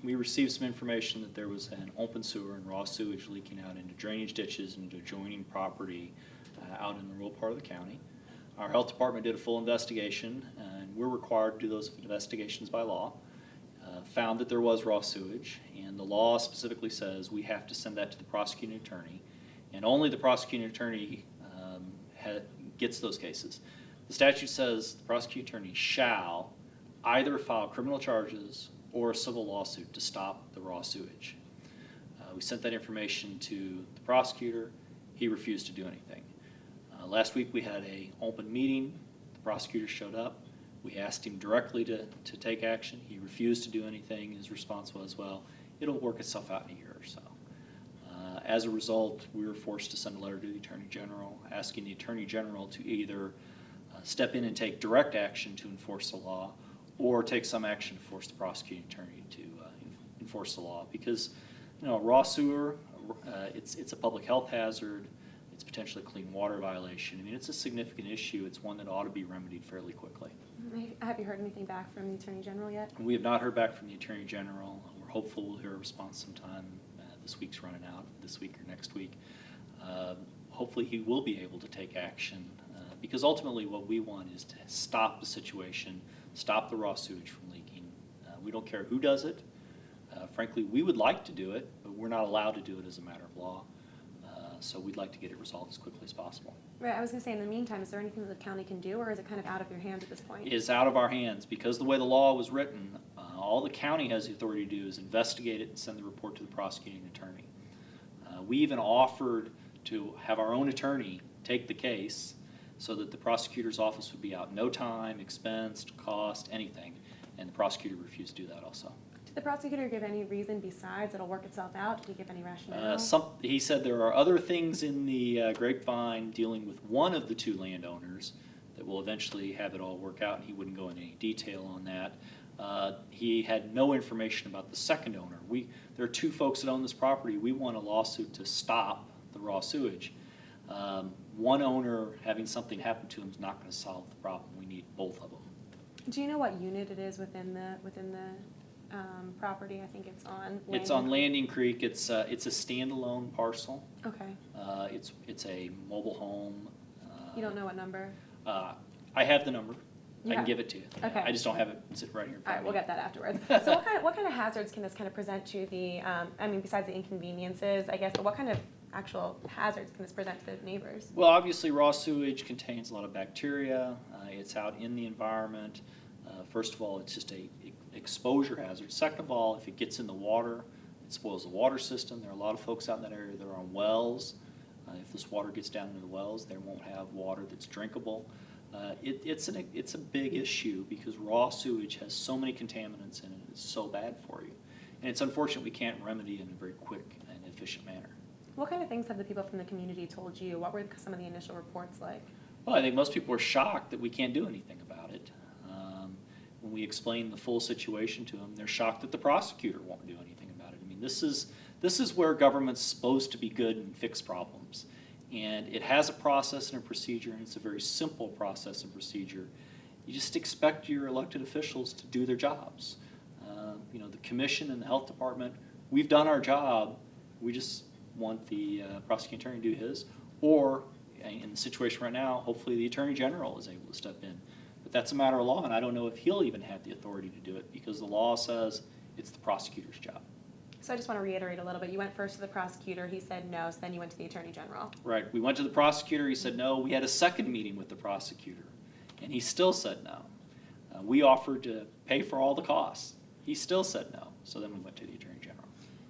we received some information that there was an open sewer and raw sewage leaking out into drainage ditches and into adjoining property out in the rural part of the county. Our health department did a full investigation, and we're required to do those investigations by law. Found that there was raw sewage, and the law specifically says we have to send that to the prosecuting attorney, and only the prosecuting attorney gets those cases. The statute says the prosecuting attorney shall either file criminal charges or a civil lawsuit to stop the raw sewage. We sent that information to the prosecutor. He refused to do anything. Last week we had an open meeting. The prosecutor showed up. We asked him directly to take action. He refused to do anything. His response was, well, it'll work itself out in a year or so. As a result, we were forced to send a letter to the Attorney General asking the Attorney General to either step in and take direct action to enforce the law or take some action to force the prosecuting attorney to enforce the law. Because, you know, raw sewer, it's a public health hazard. It's potentially a clean water violation. I mean, it's a significant issue. It's one that ought to be remedied fairly quickly. Have you heard anything back from the Attorney General yet? We have not heard back from the Attorney General. We're hopeful we'll hear a response sometime. This week's running out, this week or next week. Hopefully he will be able to take action because ultimately what we want is to stop the situation, stop the raw sewage from leaking. We don't care who does it. Frankly, we would like to do it, but we're not allowed to do it as a matter of law. So we'd like to get it resolved as quickly as possible. Right, I was going to say, in the meantime, is there anything that the county can do, or is it kind of out of your hands at this point? It is out of our hands. Because the way the law was written, all the county has the authority to do is investigate it and send the report to the prosecuting attorney. We even offered to have our own attorney take the case so that the prosecutor's office would be out no time, expense, cost, anything, and the prosecutor refused to do that also. Did the prosecutor give any reason besides it'll work itself out? Did he give any rationale? He said there are other things in the grapevine dealing with one of the two landowners that will eventually have it all work out, and he wouldn't go into any detail on that. He had no information about the second owner. There are two folks that own this property. We want a lawsuit to stop the raw sewage. One owner having something happen to him is not going to solve the problem. We need both of them. Do you know what unit it is within the property? I think it's on. It's on Landing Creek. It's a standalone parcel. Okay. It's a mobile home. You don't know what number? I have the number. I can give it to you. Okay. I just don't have it sit right here in front All right, of me. we'll get that afterwards. So what kind of hazards can this kind of present to the, I mean, besides the inconveniences, I guess, but what kind of actual hazards can this present to the neighbors? Well, obviously raw sewage contains a lot of bacteria. It's out in the environment. First of all, it's just a exposure hazard. Second of all, if it gets in the water, it spoils the water system. There are a lot of folks out in that area that are on wells. If this water gets down into the wells, they won't have water that's drinkable. It's a big issue because raw sewage has so many contaminants in it. It's so bad for you. And it's unfortunate we can't remedy it in a very quick and efficient manner. What kind of things have the people from the community told you? What were some of the initial reports like? Well, I think most people are shocked that we can't do anything about it. When we explain the full situation to them, they're shocked that the prosecutor won't do anything about it. I mean, this is where government's supposed to be good and fix problems. And it has a process and a procedure, and it's a very simple process and procedure. You just expect your elected officials to do their jobs. You know, the commission and the health department, we've done our job. We just want the prosecuting attorney to do his. Or, in the situation right now, hopefully the attorney general is able to step in. But that's a matter of law, and I don't know if he'll even have the authority to do it because the law says it's the prosecutor's job. So I just want to reiterate a little bit. You went first to the prosecutor. He said no, so then you went to the attorney general. Right. We went to the prosecutor. He said no. We had a second meeting with the prosecutor, and he still said no. We offered to pay for all the costs. He still said no. So then we went to the attorney general.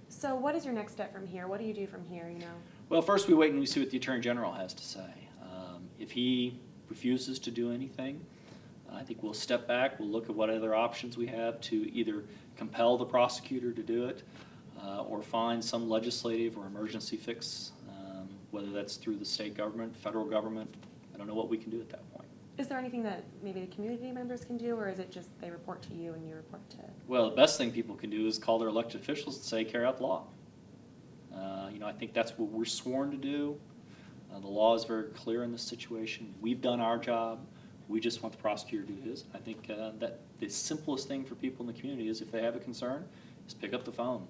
So what is your next step from here? What do you do from here, you know? Well, first we wait and we see what the attorney general has to say. If he refuses to do anything, I think we'll step back. We'll look at what other options we have to either compel the prosecutor to do it or find some legislative or emergency fix, whether that's through the state government, federal government. I don't know what we can do at that point. Is there anything that maybe the community members can do, or is it just they report to you and you report to? Well, the best thing people can do is call their elected officials and say, carry out the law. You know, I think that's what we're sworn to do. The law is very clear in this situation. We've done our job. We just want the prosecutor to do his. I think that the simplest thing for people in the community is if they have a concern, is pick up the phone,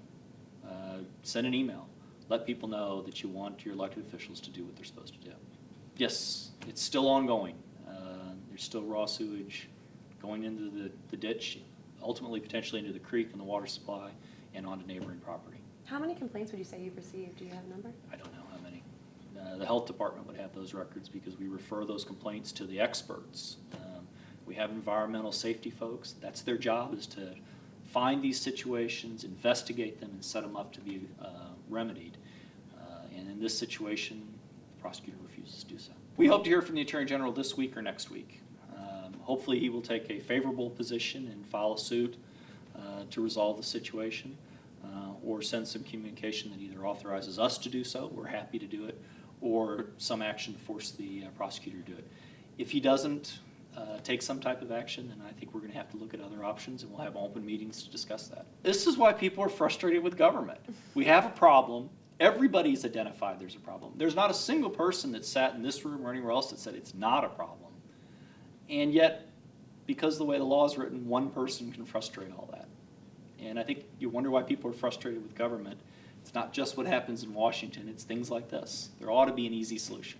send an email, let people know that you want your elected officials to do what they're supposed to do. Yes, it's still ongoing. There's still raw sewage going into the ditch, ultimately potentially into the creek and the water supply and onto neighboring property. How many complaints would you say you've received? Do you have a number? I don't know how many. The health department would have those records because we refer those complaints to the experts. We have environmental safety folks. That's their job, is to find these situations, investigate them, and set them up to be remedied. And in this situation, the prosecutor refuses to do so. We hope to hear from the Attorney General this week or next week. Hopefully he will take a favorable position and file a suit to resolve the situation, or send some communication that either authorizes us to do so, we're happy to do it, or some action to force the prosecutor to do it. If he doesn't take some type of action, then I think we're going to have to look at other options, and we'll have open meetings to discuss that. This is why people are frustrated with government. We have a problem. Everybody's identified there's a problem. There's not a single person that sat in this room or anywhere else that said it's not a problem. And yet, because of the way the law is written, one person can frustrate all that. And I think you wonder why people are frustrated with government. It's not just what happens in Washington, it's things like this. There ought to be an easy solution.